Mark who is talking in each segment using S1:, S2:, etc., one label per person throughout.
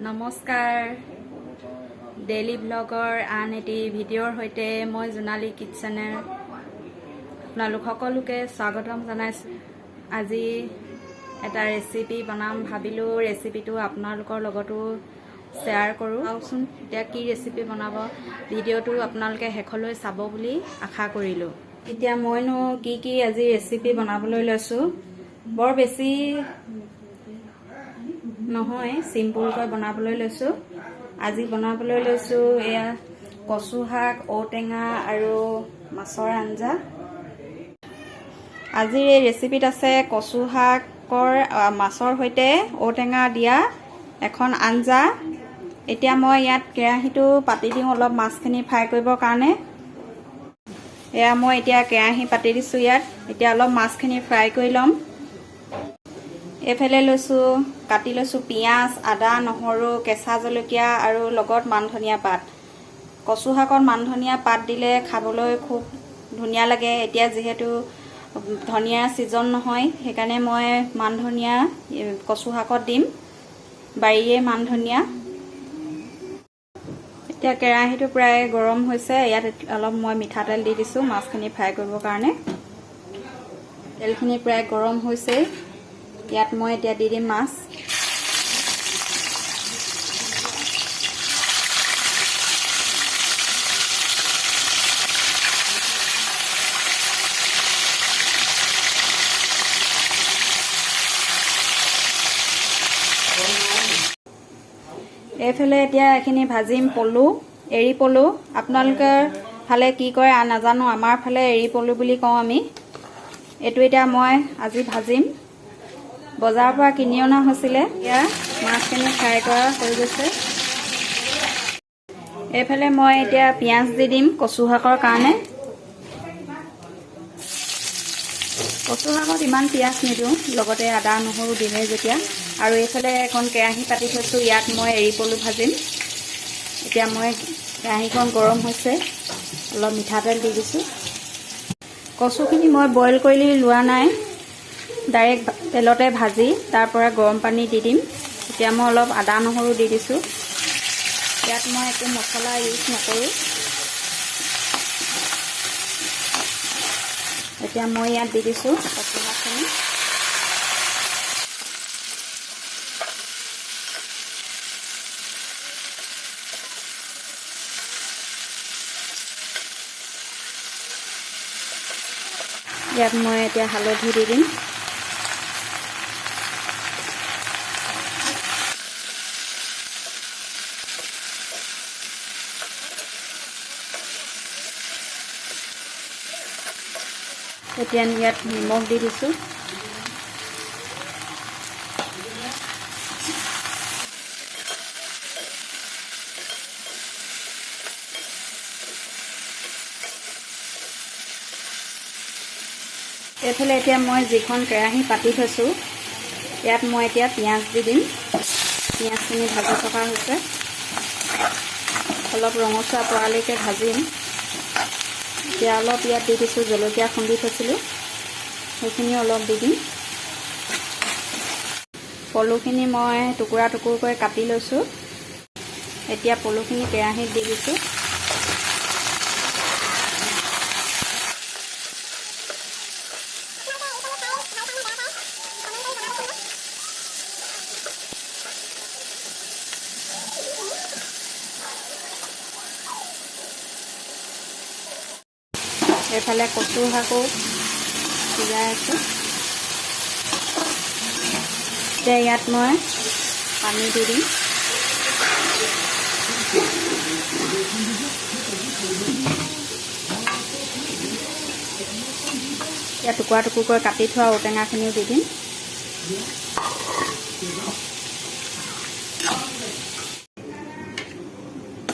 S1: নমস্কাৰ ডেইলি ব্লগৰ আন এটি ভিডিঅ'ৰ সৈতে মই জোনালী কিটচেনে আপোনালোক সকলোকে স্বাগতম জনাইছোঁ। আজি এটা ৰেচিপি বনাম ভাবিলোঁ, ৰেচিপিটো আপোনালোকৰ লগতো শ্বেয়াৰ কৰোঁ। চাওকচোন এতিয়া কি ৰেচিপি বনাব, ভিডিঅ'টো আপোনালোকে শেষলৈ চাব বুলি আশা কৰিলোঁ। এতিয়া মইনো কি আজি ৰেচিপি বনাবলৈ লৈছোঁ, বৰ বেছি নহয়, চিম্পুলকৈ বনাবলৈ লৈছোঁ। আজি বনাবলৈ লৈছোঁ এয়া কচু শাক, ঔটেঙা আৰু মাছৰ আঞ্জা। আজিৰ এই ৰেচিপিত আছে কচু শাকৰ মাছৰ সৈতে ঔটেঙা দিয়া এখন আঞ্জা। এতিয়া মই ইয়াত কেৰাহীটো পাতি দিওঁ অলপ মাছখিনি ফ্ৰাই কৰিবৰ কাৰণে। এয়া মই এতিয়া কেৰাহী পাতি দিছোঁ ইয়াত। এতিয়া অলপ মাছখিনি ফ্ৰাই কৰি ল'ম। এইফালে কাটি লৈছোঁ পিঁয়াজ, আদা, নহৰু, কেঁচা জলকীয়া আৰু লগত মান ধনিয়া পাত। কচু শাকত মান ধনিয়া পাত দিলে খাবলৈ খুব ধুনীয়া লাগে। এতিয়া যিহেতু ধনিয়াৰ ছিজন নহয়, সেইকাৰণে মই মান ধনিয়া কচু শাকত দিম, বাৰীয়ে মান ধনিয়া। এতিয়া কেৰাহীটো প্ৰায় গৰম হৈছে। ইয়াত অলপ মই মিঠাতেল দি দিছোঁ মাছখিনি ফ্ৰাই কৰিবৰ কাৰণে। তেলখিনি প্ৰায় গৰম হৈছে। ইয়াত মই এতিয়া দি দিম মাছ। এইফালে এতিয়া এইখিনি ভাজিম এৰী পলু। আপোনালোকৰ ফালে কি কয় নাজানো, আমাৰ ফালে এৰী পলু বুলি কওঁ আমি। এইটো এতিয়া মই আজি ভাজিম। বজাৰৰ পৰা কিনি অনা হৈছিলে। এতিয়া মাছখিনি ফ্ৰাই কৰা হৈ গৈছে। এইফালে মই এতিয়া পিঁয়াজ দি দিম কচু শাকৰ কাৰণে। কচু শাকত ইমান পিঁয়াজ নিদিওঁ, লগতে আদা নহৰু দিমেই যেতিয়া। আৰু এইফালে এখন কেৰাহী পাতি থৈছোঁ, ইয়াত মই এৰী পলু ভাজিম। এতিয়া মই কেৰাহীখন গৰম হৈছে, অলপ মিঠাতেল দি দিছোঁ। কচুখিনি মই বইল কৰি লোৱা নাই, ডাইৰেক্ট তেলতে ভাজি তাৰ পৰা গৰম পানী দি দিম। এতিয়া মই অলপ আদা নহৰু দি দিছোঁ। ইয়াত মই একো মছলা ইউজ নকৰোঁ। এতিয়া মই ইয়াত দি দিছোঁ কচু শাকখিনি। ইয়াত মই এতিয়া হালধি দি দিম। এতিয়া ইয়াত নিমখ দি দিছোঁ। এইফালে এতিয়া মই যিখন কেৰাহী পাতি থৈছোঁ, ইয়াত মই এতিয়া পিঁয়াজ দি দিম। পিঁয়াজখিনি ভাজি থকা হৈছে, অলপ ৰঙচুৱা পৰালৈকে ভাজিম। এতিয়া অলপ ইয়াত দি দিছোঁ জলকীয়া খুন্দি থৈছিলোঁ, সেইখিনি অলপ দি দিম। পলুখিনি মই টুকুৰা টুকুৰকৈ কাটি লৈছোঁ। এতিয়া পলুখিনি কেৰাহীত দি দিছোঁ। এইফালে কচু শাকো সিজাই আছোঁ। এতিয়া ইয়াত মই পানী দি দিম। ইয়াত টুকুৰা টুকুৰকৈ কাটি থোৱা ঔটেঙাখিনিও দি দিম।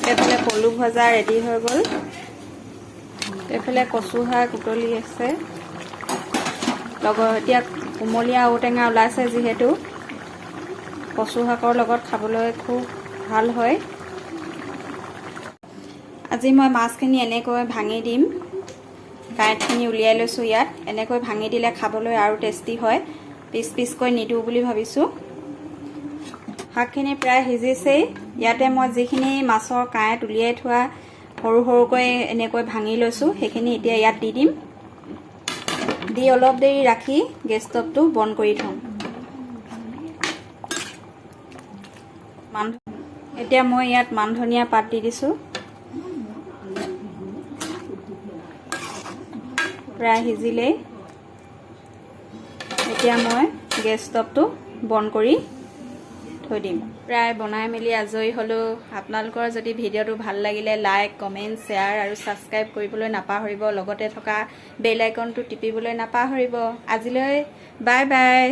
S1: এইফালে পলু ভজা ৰেডি হৈ গ'ল। এইফালে কচু শাক উতলি আছে। লগত এতিয়া কুমলীয়া ঔটেঙা ওলাইছে, যিহেতু কচু শাকৰ লগত খাবলৈ খুব ভাল হয়। আজি মই মাছখিনি এনেকৈ ভাঙি দিম। কাঁইটখিনি উলিয়াই লৈছোঁ ইয়াত। এনেকৈ ভাঙি দিলে খাবলৈ আৰু টেষ্টি হয়। পিচ পিচকৈ নিদিওঁ বুলি ভাবিছোঁ। শাকখিনি প্ৰায় সিজিছেই। ইয়াতে মই যিখিনি মাছৰ কাঁইট উলিয়াই থোৱা সৰু সৰুকৈ এনেকৈ ভাঙি লৈছোঁ সেইখিনি এতিয়া ইয়াত দি দিম। দি অলপ দেৰি ৰাখি গেছ ষ্টভটো বন্ধ কৰি থ'ম। এতিয়া মই ইয়াত মান ধনিয়া পাত দি দিছোঁ। প্ৰায় সিজিলেই। এতিয়া মই গেছ ষ্টভটো বন্ধ কৰি থৈ দিম। প্ৰায় বনাই মেলি আজৰি হ'লোঁ। আপোনালোকৰ যদি ভিডিঅ'টো ভাল লাগিলে লাইক, কমেণ্ট, শ্বেয়াৰ আৰু ছাবস্ক্ৰাইব কৰিবলৈ নাপাহৰিব। লগতে থকা বেল আইকনটো টিপিবলৈ নাপাহৰিব। আজিলৈ বাই বাই।